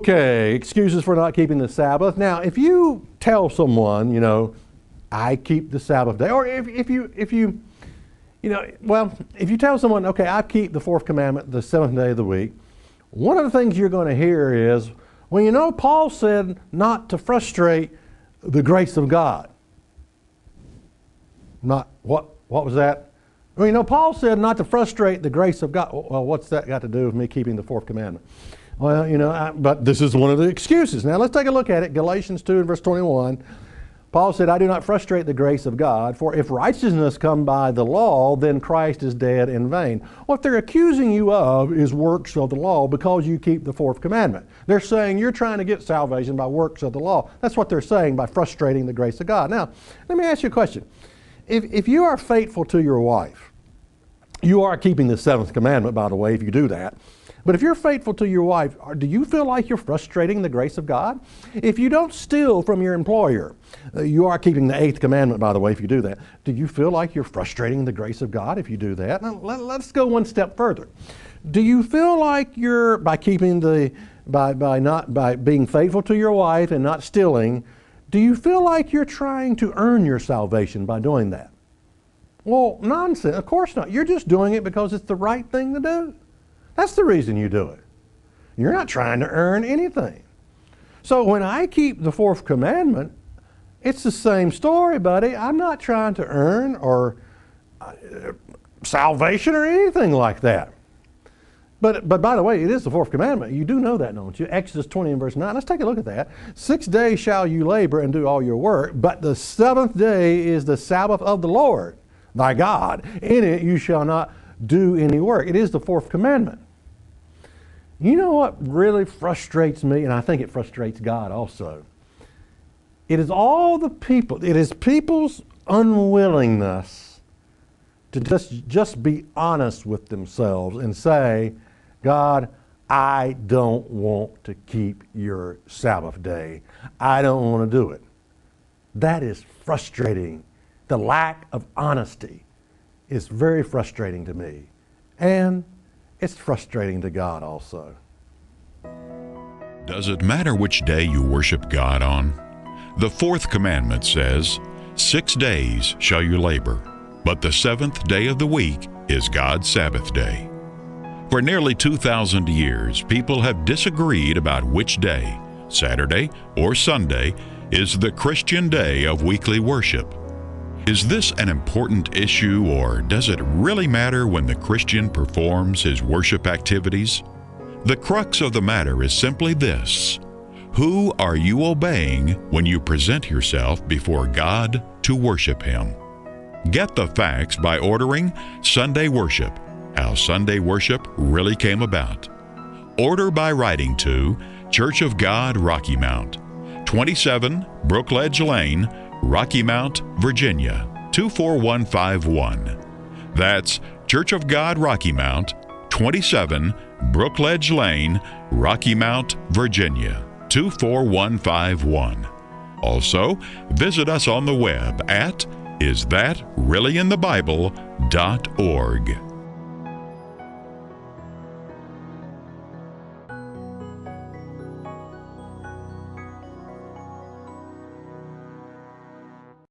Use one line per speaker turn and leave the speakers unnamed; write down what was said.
Okay, excuses for not keeping the Sabbath. Now, if you tell someone, I keep the Sabbath day, or if you tell someone, okay, I keep the fourth commandment, the seventh day of the week, one of the things you're going to hear is, well, Paul said not to frustrate the grace of God. What was that? Well, Paul said not to frustrate the grace of God. Well, what's that got to do with me keeping the fourth commandment? Well, but this is one of the excuses. Now, let's take a look at it. Galatians 2 and verse 21. Paul said, I do not frustrate the grace of God, for if righteousness come by the law, then Christ is dead in vain. What they're accusing you of is works of the law because you keep the fourth commandment. They're saying you're trying to get salvation by works of the law. That's what they're saying by frustrating the grace of God. Now, let me ask you a question. If you are faithful to your wife, you are keeping the seventh commandment, by the way, if you do that. But if you're faithful to your wife, do you feel like you're frustrating the grace of God? If you don't steal from your employer, you are keeping the eighth commandment, by the way, if you do that. Do you feel like you're frustrating the grace of God if you do that? Now, let's go one step further. Do you feel like you're, by being faithful to your wife and not stealing, do you feel like you're trying to earn your salvation by doing that? Well, nonsense. Of course not. You're just doing it because it's the right thing to do. That's the reason you do it. You're not trying to earn anything. So when I keep the fourth commandment, it's the same story, buddy. I'm not trying to earn or salvation or anything like that. But by the way, it is the fourth commandment. You do know that, don't you? Exodus 20 and verse 9. Let's take a look at that. 6 days shall you labor and do all your work, but the seventh day is the Sabbath of the Lord, thy God. In it you shall not do any work. It is the fourth commandment. You know what really frustrates me, and I think it frustrates God also? It is people's unwillingness to just be honest with themselves and say, God, I don't want to keep your Sabbath day. I don't want to do it. That is frustrating. The lack of honesty is very frustrating to me. And it's frustrating to God also.
Does it matter which day you worship God on? The fourth commandment says, 6 days shall you labor, but the seventh day of the week is God's Sabbath day. For nearly 2,000 years, people have disagreed about which day, Saturday or Sunday, is the Christian day of weekly worship. Is this an important issue, or does it really matter when the Christian performs his worship activities? The crux of the matter is simply this: who are you obeying when you present yourself before God to worship Him? Get the facts by ordering Sunday Worship, How Sunday Worship Really Came About. Order by writing to Church of God, Rocky Mount, 27 Brookledge Lane, Rocky Mount, Virginia, 24151. That's Church of God, Rocky Mount, 27 Brookledge Lane, Rocky Mount, Virginia, 24151. Also, visit us on the web at isthatreallyinthebible.org.